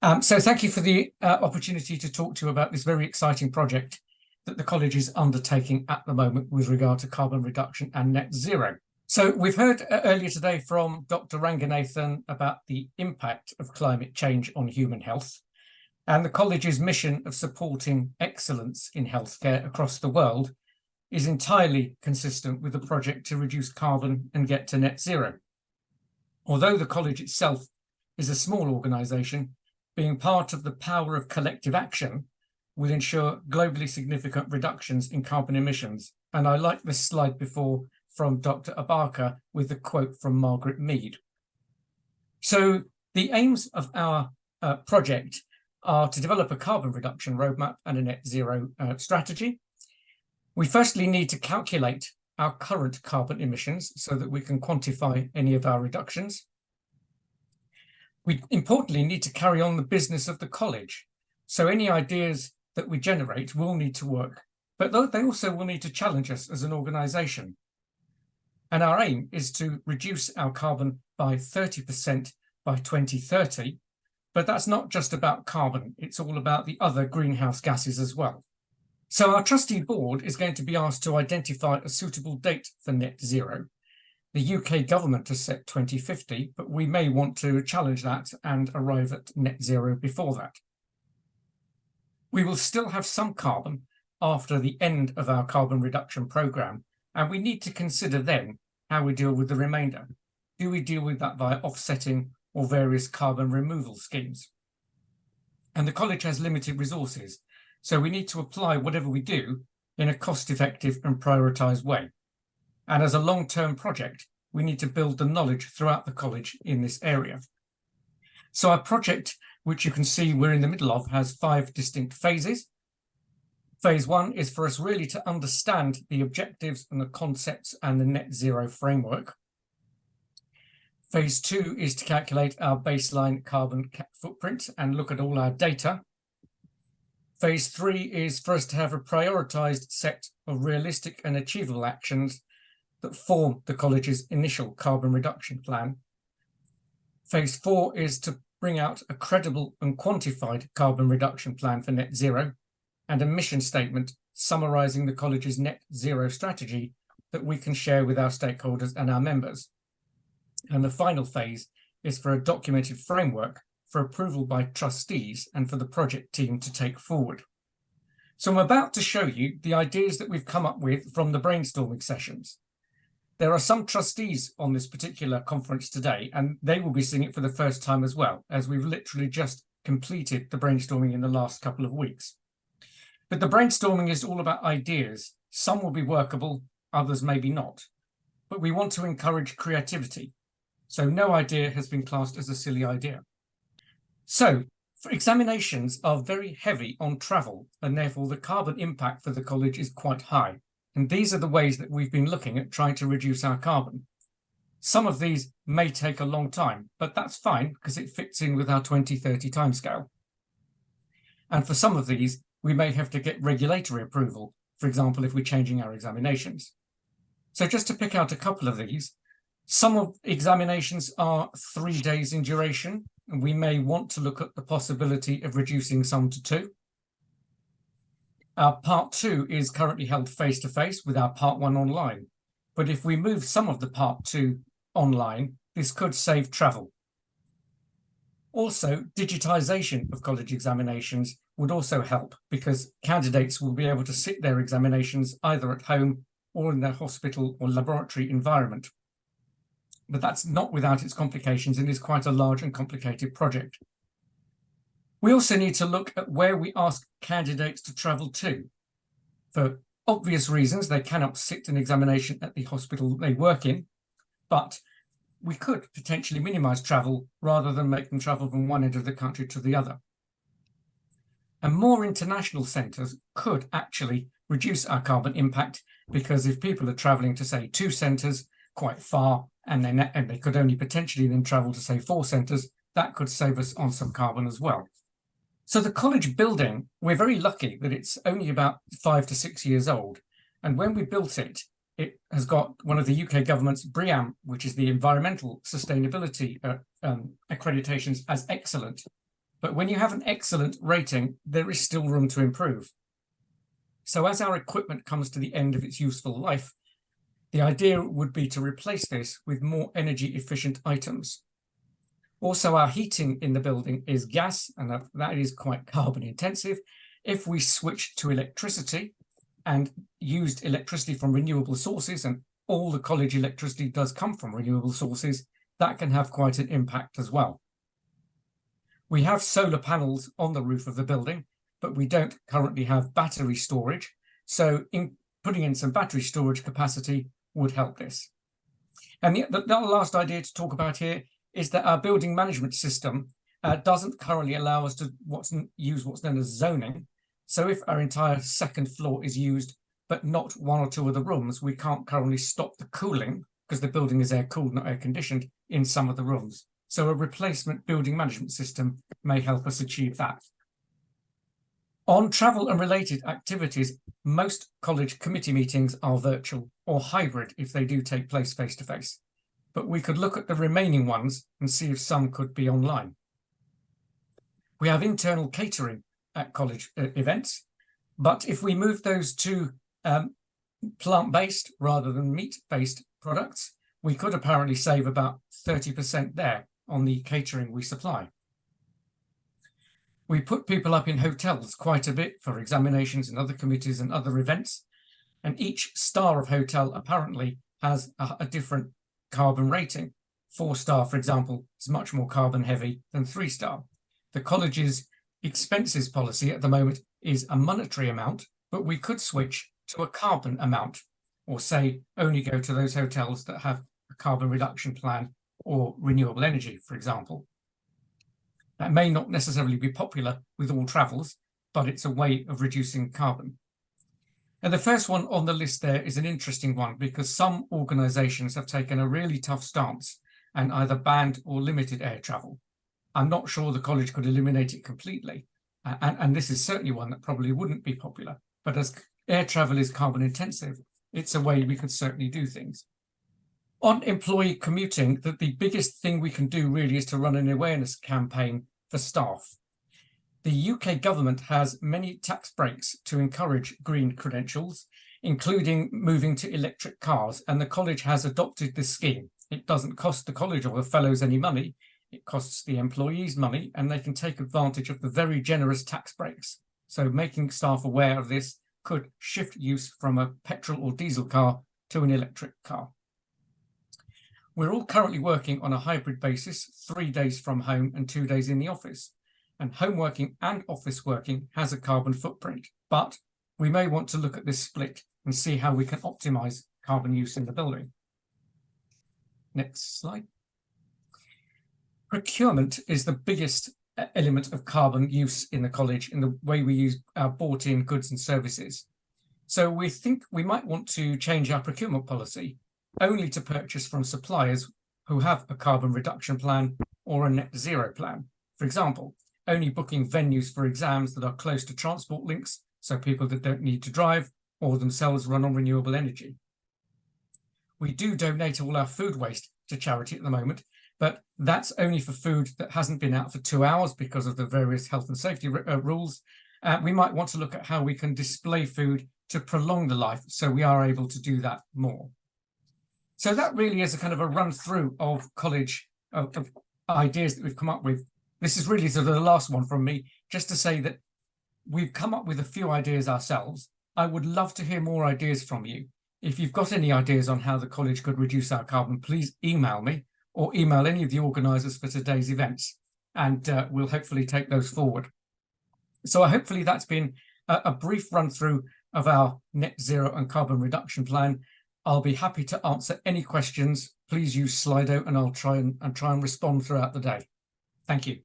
So thank you for the opportunity to talk to you about this very exciting project that the college is undertaking at the moment with regard to carbon reduction and net zero. So we've heard earlier today from Dr. Ranganathan about the impact of climate change on human health and the college's mission of supporting excellence in healthcare across the world is entirely consistent with the project to reduce carbon and get to net zero. Although the college itself is a small organisation, being part of the power of collective action will ensure globally significant reductions in carbon emissions. And I like this slide before from Dr. Abaka with the quote from Margaret Mead. So the aims of our project are to develop a carbon reduction roadmap and a net zero strategy. We firstly need to calculate our current carbon emissions so that we can quantify any of our reductions. We importantly need to carry on the business of the college. So any ideas that we generate will need to work, but they also will need to challenge us as an organisation. And our aim is to reduce our carbon by 30% by 2030. But that's not just about carbon, it's all about the other greenhouse gases as well. So our trustee board is going to be asked to identify a suitable date for net zero. The UK government has set 2050, but we may want to challenge that and arrive at net zero before that. We will still have some carbon after the end of our carbon reduction programme, and we need to consider then how we deal with the remainder. Do we deal with that via offsetting or various carbon removal schemes? And the college has limited resources, so we need to apply whatever we do in a cost-effective and prioritised way. And as a long-term project, we need to build the knowledge throughout the college in this area. So our project, which you can see we're in the middle of, has 5 distinct phases. Phase 1 is for us really to understand the objectives and the concepts and the net zero framework. Phase 2 is to calculate our baseline carbon footprint and look at all our data. Phase 3 is for us to have a prioritised set of realistic and achievable actions that form the college's initial carbon reduction plan. Phase 4 is to bring out a credible and quantified carbon reduction plan for net zero and a mission statement summarising the college's net zero strategy that we can share with our stakeholders and our members. And the final phase is for a documented framework for approval by trustees and for the project team to take forward. So I'm about to show you the ideas that we've come up with from the brainstorming sessions. There are some trustees on this particular conference today, and they will be seeing it for the first time as well, as we've literally just completed the brainstorming in the last couple of weeks. But the brainstorming is all about ideas. Some will be workable, others maybe not. But we want to encourage creativity. So no idea has been classed as a silly idea. So for examinations are very heavy on travel, and therefore the carbon impact for the college is quite high. And these are the ways that we've been looking at trying to reduce our carbon. Some of these may take a long time, but that's fine because it fits in with our 2030 timescale. And for some of these, we may have to get regulatory approval, for example, if we're changing our examinations. So just to pick out a couple of these, some of examinations are 3 days in duration, and we may want to look at the possibility of reducing some to 2. Our part 2 is currently held face-to-face with our part 1 online. But if we move some of the part 2 online, this could save travel. Also, digitisation of college examinations would also help because candidates will be able to sit their examinations either at home or in their hospital or laboratory environment. But that's not without its complications and is quite a large and complicated project. We also need to look at where we ask candidates to travel to. For obvious reasons, they cannot sit an examination at the hospital they work in, but we could potentially minimise travel rather than make them travel from one end of the country to the other. And more international centres could actually reduce our carbon impact because if people are travelling to, say, 2 centres quite far and they could only potentially then travel to, say, 4 centres, that could save us on some carbon as well. So the college building, we're very lucky that it's only about 5 to 6 years old. And when we built it, it has got one of the UK government's BREEAM, which is the environmental sustainability accreditations, as excellent. But when you have an excellent rating, there is still room to improve. So as our equipment comes to the end of its useful life, the idea would be to replace this with more energy efficient items. Also, our heating in the building is gas, and that is quite carbon intensive. If we switch to electricity and used electricity from renewable sources, and all the college electricity does come from renewable sources, that can have quite an impact as well. We have solar panels on the roof of the building, but we don't currently have battery storage. So putting in some battery storage capacity would help this. And the last idea to talk about here is that our building management system doesn't currently allow us to use what's known as zoning. So if our entire second floor is used, but not one or two of the rooms, we can't currently stop the cooling because the building is air cooled, not air conditioned in some of the rooms. So a replacement building management system may help us achieve that. On travel and related activities, most college committee meetings are virtual or hybrid if they do take place face-to-face. But we could look at the remaining ones and see if some could be online. We have internal catering at college events, but if we move those to plant-based rather than meat-based products, we could apparently save about 30% there on the catering we supply. We put people up in hotels quite a bit for examinations and other committees and other events, and each star of hotel apparently has a different carbon rating. 4-star, for example, is much more carbon heavy than 3-star. The college's expenses policy at the moment is a monetary amount, but we could switch to a carbon amount, or say only go to those hotels that have a carbon reduction plan or renewable energy, for example. That may not necessarily be popular with all travels, but it's a way of reducing carbon. And the first one on the list there is an interesting one because some organisations have taken a really tough stance and either banned or limited air travel. I'm not sure the college could eliminate it completely, and this is certainly one that probably wouldn't be popular. But as air travel is carbon intensive, it's a way we could certainly do things. On employee commuting, the biggest thing we can do really is to run an awareness campaign for staff. The UK government has many tax breaks to encourage green credentials, including moving to electric cars, and the college has adopted this scheme. It doesn't cost the college or the fellows any money, it costs the employees money, and they can take advantage of the very generous tax breaks. So making staff aware of this could shift use from a petrol or diesel car to an electric car. We're all currently working on a hybrid basis, 3 days from home and 2 days in the office. And home working and office working has a carbon footprint, but we may want to look at this split and see how we can optimize carbon use in the building. Next slide. Procurement is the biggest element of carbon use in the college in the way we use our bought-in goods and services. So we think we might want to change our procurement policy only to purchase from suppliers who have a carbon reduction plan or a net zero plan. For example, only booking venues for exams that are close to transport links, so people that don't need to drive or themselves run on renewable energy. We do donate all our food waste to charity at the moment, but that's only for food that hasn't been out for 2 hours because of the various health and safety rules. We might want to look at how we can display food to prolong the life, so we are able to do that more. So that really is a kind of a run through of college of ideas that we've come up with. This is really sort of the last one from me, just to say that we've come up with a few ideas ourselves. I would love to hear more ideas from you. If you've got any ideas on how the college could reduce our carbon, please email me or email any of the organisers for today's events, and we'll hopefully take those forward. So hopefully that's been a brief run through of our net zero and carbon reduction plan. I'll be happy to answer any questions. Please use Slido and I'll try and respond throughout the day. Thank you.